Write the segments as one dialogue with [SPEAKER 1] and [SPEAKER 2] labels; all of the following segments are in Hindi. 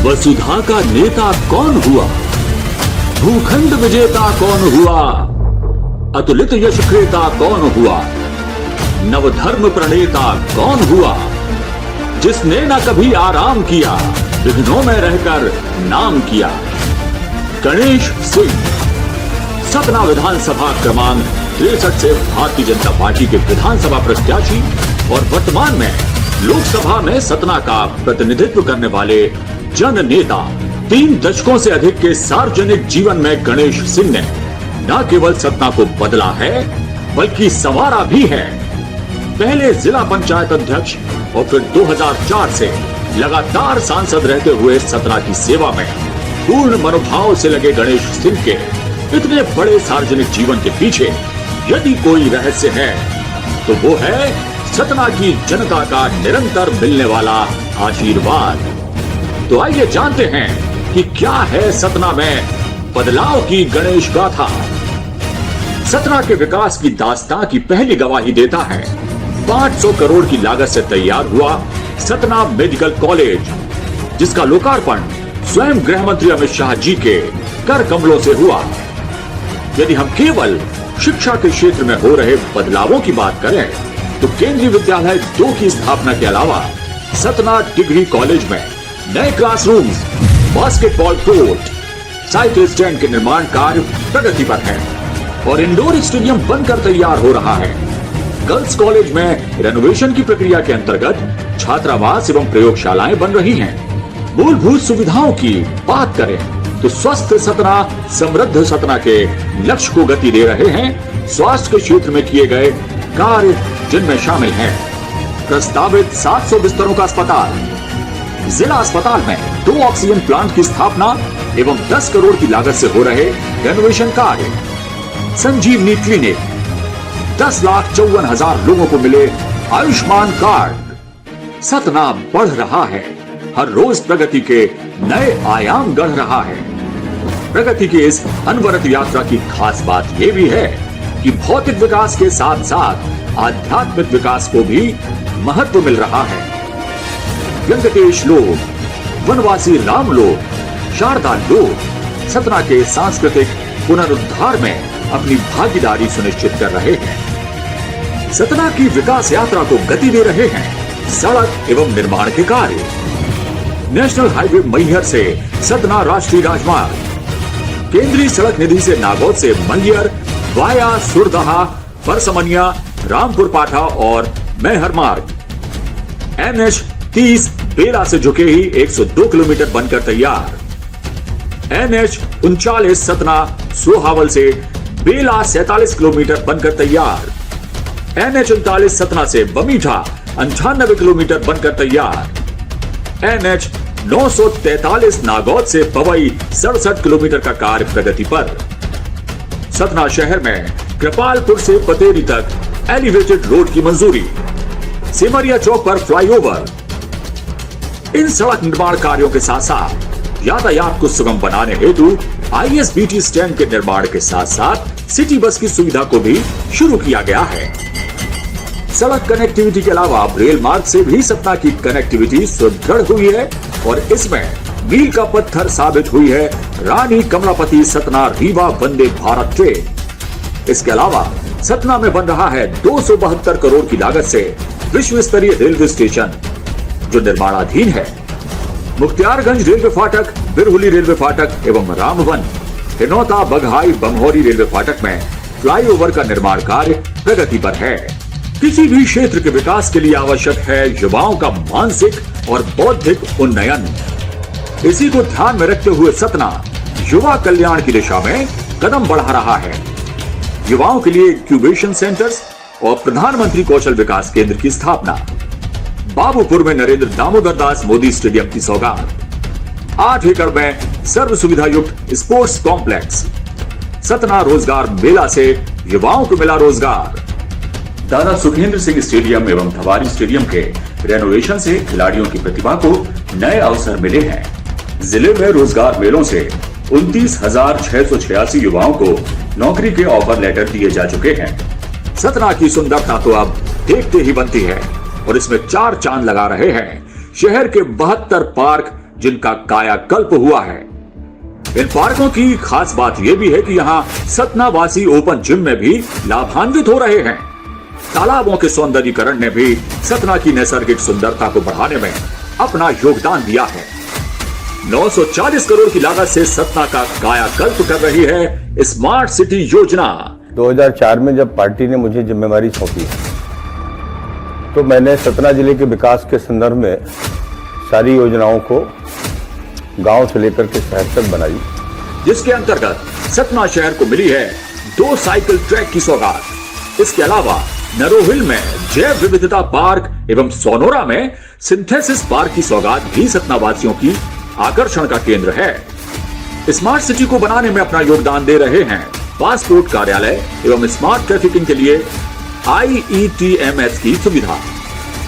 [SPEAKER 1] वसुधा का नेता कौन हुआ, भूखंड विजेता कौन हुआ, अतुलित यश क्रेता कौन हुआ, नवधर्म प्रणेता कौन हुआ, जिसने न कभी आराम किया, विघ्नों में रहकर नाम किया। गणेश सिंह सतना विधानसभा क्रमांक 63 से भारतीय जनता पार्टी के विधानसभा प्रत्याशी और वर्तमान में लोकसभा में सतना का प्रतिनिधित्व करने वाले जन नेता। 3 दशकों से अधिक के सार्वजनिक जीवन में गणेश सिंह ने न केवल सतना को बदला है बल्कि संवारा भी है। पहले जिला पंचायत अध्यक्ष और फिर 2004 से लगातार सांसद रहते हुए सतना की सेवा में पूर्ण मनोभाव से लगे गणेश सिंह के इतने बड़े सार्वजनिक जीवन के पीछे यदि कोई रहस्य है तो वो है सतना की जनता का निरंतर मिलने वाला आशीर्वाद। तो आइए जानते हैं कि क्या है सतना में बदलाव की गणेश गाथा। सतना के विकास की दास्तां की पहली गवाही देता है 500 करोड़ की लागत से तैयार हुआ सतना मेडिकल कॉलेज, जिसका लोकार्पण स्वयं गृह मंत्री अमित शाह जी के कर कमलों से हुआ। यदि हम केवल शिक्षा के क्षेत्र में हो रहे बदलावों की बात करें तो केंद्रीय विद्यालय 2 की स्थापना के अलावा सतना डिग्री कॉलेज में नए classrooms, basketball court, cycle stand के निर्माण कार्य प्रगति पर है और इंडोर स्टेडियम बनकर तैयार हो रहा है। गर्ल्स कॉलेज में रेनोवेशन की प्रक्रिया के अंतर्गत छात्रावास एवं प्रयोगशालाएं बन रही हैं। मूलभूत सुविधाओं की बात करें तो स्वस्थ सतना समृद्ध सतना के लक्ष्य को गति दे रहे हैं स्वास्थ्य के क्षेत्र में किए गए कार्य, जिनमें शामिल हैं प्रस्तावित 700 बिस्तरों का अस्पताल, जिला अस्पताल में 2 ऑक्सीजन प्लांट की स्थापना एवं 10 करोड़ की लागत से हो रहे रेनोवेशन कार्य, संजीवनी क्लिनिक, 10,54,000 लोगों को मिले आयुष्मान कार्ड। सतना बढ़ रहा है, हर रोज प्रगति के नए आयाम गढ़ रहा है। प्रगति की इस अनवरत यात्रा की खास बात यह भी है कि भौतिक विकास के साथ साथ आध्यात्मिक विकास को भी महत्व मिल रहा है। वेंकटेश लोग, वनवासी राम लोग, शारदा लोग सतना के सांस्कृतिक पुनरुद्धार में अपनी भागीदारी सुनिश्चित कर रहे हैं। सतना की विकास यात्रा को गति दे रहे हैं सड़क एवं निर्माण के कार्य। नेशनल हाईवे मैहर से सतना राष्ट्रीय राजमार्ग, केंद्रीय सड़क निधि से नागौद से मैहर वाया सुरदहा, परसमनिया, रामपुर पाठा और मैहर मार्ग। NH 30 बेला से झुके ही 102 किलोमीटर बनकर तैयार। NH 39 सतना सोहावल से बेला 47 किलोमीटर बनकर तैयार। NH 39 सतना से बमीठा 98 किलोमीटर बनकर तैयार। NH 943 नागौद से पवई 67 किलोमीटर का कार्य प्रगति पर। सतना शहर में कृपालपुर से पतेरी तक एलिवेटेड रोड की मंजूरी, सिमरिया चौक पर फ्लाईओवर। इन सड़क निर्माण कार्यों के साथ साथ यातायात को सुगम बनाने हेतु ISBT स्टैंड के निर्माण के साथ साथ सिटी बस की सुविधा को भी शुरू किया गया है। सड़क कनेक्टिविटी के अलावा रेल मार्ग से भी सतना की कनेक्टिविटी सुदृढ़ हुई है और इसमें मील का पत्थर साबित हुई है रानी कमलापति सतना रीवा वंदे भारत ट्रेन। इसके अलावा सतना में बन रहा है 272 करोड़ की लागत से विश्व स्तरीय रेलवे स्टेशन जो निर्माणाधीन है। मुख्तियारगंज रेलवे फाटक, बिरहुली रेलवे फाटक एवं रामवन, हिनौता, बघाई, बमहोरी रेलवे फाटक में फ्लाईओवर का निर्माण कार्य प्रगति पर है। किसी भी क्षेत्र के विकास के लिए आवश्यक है युवाओं का मानसिक और बौद्धिक उन्नयन। इसी को ध्यान में रखते हुए सतना युवा कल्याण की दिशा में कदम बढ़ा रहा है। युवाओं के लिए इंक्यूबेशन सेंटर्स और प्रधानमंत्री कौशल विकास केंद्र की स्थापना, बाबूपुर में नरेंद्र दामोदर दास मोदी स्टेडियम की सौगात, 8 एकड़ में सर्व सुविधा युक्त स्पोर्ट्स कॉम्प्लेक्स। सतना रोजगार मेला से युवाओं को मिला रोजगार। दादा सुखेंद्र सिंह स्टेडियम एवं धवारी स्टेडियम के रेनोवेशन से खिलाड़ियों की प्रतिभा को नए अवसर मिले हैं। जिले में रोजगार मेलों से 29,686 युवाओं को नौकरी के ऑफर लेटर दिए जा चुके हैं। सतना की सुंदरता तो अब देखते ही बनती है और इसमें 4 चांद लगा रहे हैं शहर के 72 पार्क, जिनका कायाकल्प हुआ है। इन पार्कों की खास बात यह भी है कि यहाँ सतनावासी ओपन जिम में भी लाभान्वित हो रहे हैं। तालाबों के सौंदर्यीकरण ने भी सतना की नैसर्गिक सुंदरता को बढ़ाने में अपना योगदान दिया है। 940 करोड़ की लागत से सतना का कायाकल्प कर रही है स्मार्ट सिटी योजना।
[SPEAKER 2] 2004 में जब पार्टी ने मुझे जिम्मेवारी सौंपी तो मैंने सतना जिले के विकास के संदर्भ में सारी योजनाओं को गांव से लेकर के शहर तक बनाई,
[SPEAKER 1] जिसके अंतर्गत सतना शहर को मिली है 2 साइकिल ट्रैक की सौगात। इसके अलावा नरोहिल में जैव विविधता पार्क एवं सोनोरा में सिंथेसिस पार्क की सौगात भी सतना वासियों की आकर्षण का केंद्र है। स्मार्ट सिटी को बनाने में अपना योगदान दे रहे हैं पासपोर्ट कार्यालय एवं स्मार्ट ट्रैफिकिंग के लिए IETMS की सुविधा।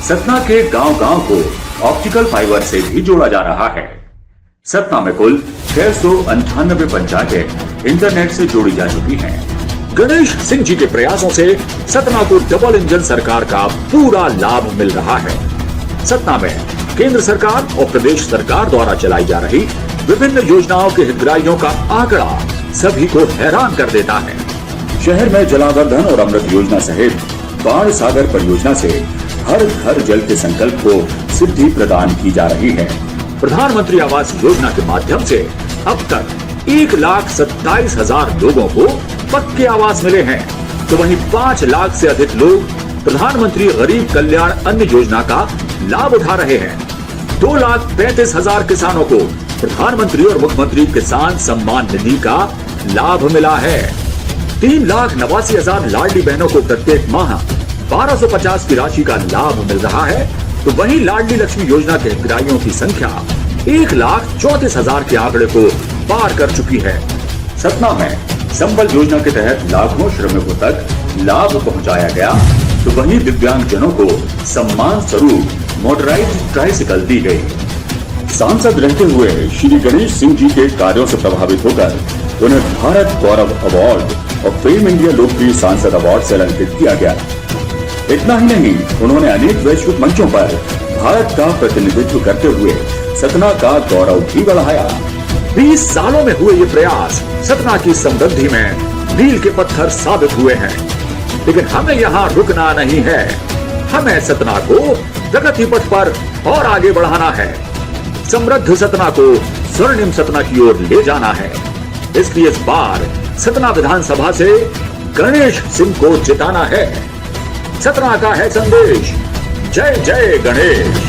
[SPEAKER 1] सतना के गांव-गांव को ऑप्टिकल फाइबर से भी जोड़ा जा रहा है। सतना में कुल 698 पंचायतें इंटरनेट से जोड़ी जा चुकी हैं। गणेश सिंह जी के प्रयासों से सतना को डबल इंजन सरकार का पूरा लाभ मिल रहा है। सतना में केंद्र सरकार और प्रदेश सरकार द्वारा चलाई जा रही विभिन्न योजनाओं के हितग्राहियों का आंकड़ा सभी को हैरान कर देता है। शहर में जलावर्धन और अमृत योजना सहित बाढ़ सागर परियोजना से हर घर जल के संकल्प को सिद्धि प्रदान की जा रही है। प्रधानमंत्री आवास योजना के माध्यम से अब तक 1,27,000 लोगों को पक्के आवास मिले हैं, तो वहीं 5 लाख से अधिक लोग प्रधानमंत्री गरीब कल्याण अन्न योजना का लाभ उठा रहे हैं। 2,35,000 किसानों को प्रधानमंत्री और मुख्यमंत्री किसान सम्मान निधि का लाभ मिला है। 3,89,000 लाडली बहनों को प्रत्येक माह 1,250 की राशि का लाभ मिल रहा है, तो वहीं लाडली लक्ष्मी योजना के हितग्राहियों की संख्या 1,34,000 के आंकड़े को पार कर चुकी है। सतना में संबल योजना के तहत लाखों श्रमिकों तक लाभ पहुंचाया गया, तो वहीं दिव्यांगजनों को सम्मान स्वरूप मोटराइज्ड ट्राइसिकल दी गई। सांसद रहते हुए श्री गणेश सिंह जी के कार्यों से प्रभावित होकर उन्हें भारत गौरव अवार्ड और फेम इंडिया लोकप्रिय सांसद अवार्ड से अलंकृत किया गया। इतना ही नहीं, उन्होंने अनेक वैश्विक मंचों पर भारत का प्रतिनिधित्व करते हुए सतना का गौरव भी बढ़ाया। 20 सालों में हुए ये प्रयास सतना की समृद्धि में मील के पत्थर साबित हुए हैं, लेकिन हमें यहाँ रुकना नहीं है। हमें सतना को प्रगति पथ पर और आगे बढ़ाना है। समृद्ध सतना को स्वर्णिम सतना की ओर ले जाना है। इसलिए इस बार सतना विधानसभा से गणेश सिंह को जिताना है। सतना का है संदेश। जय जय गणेश।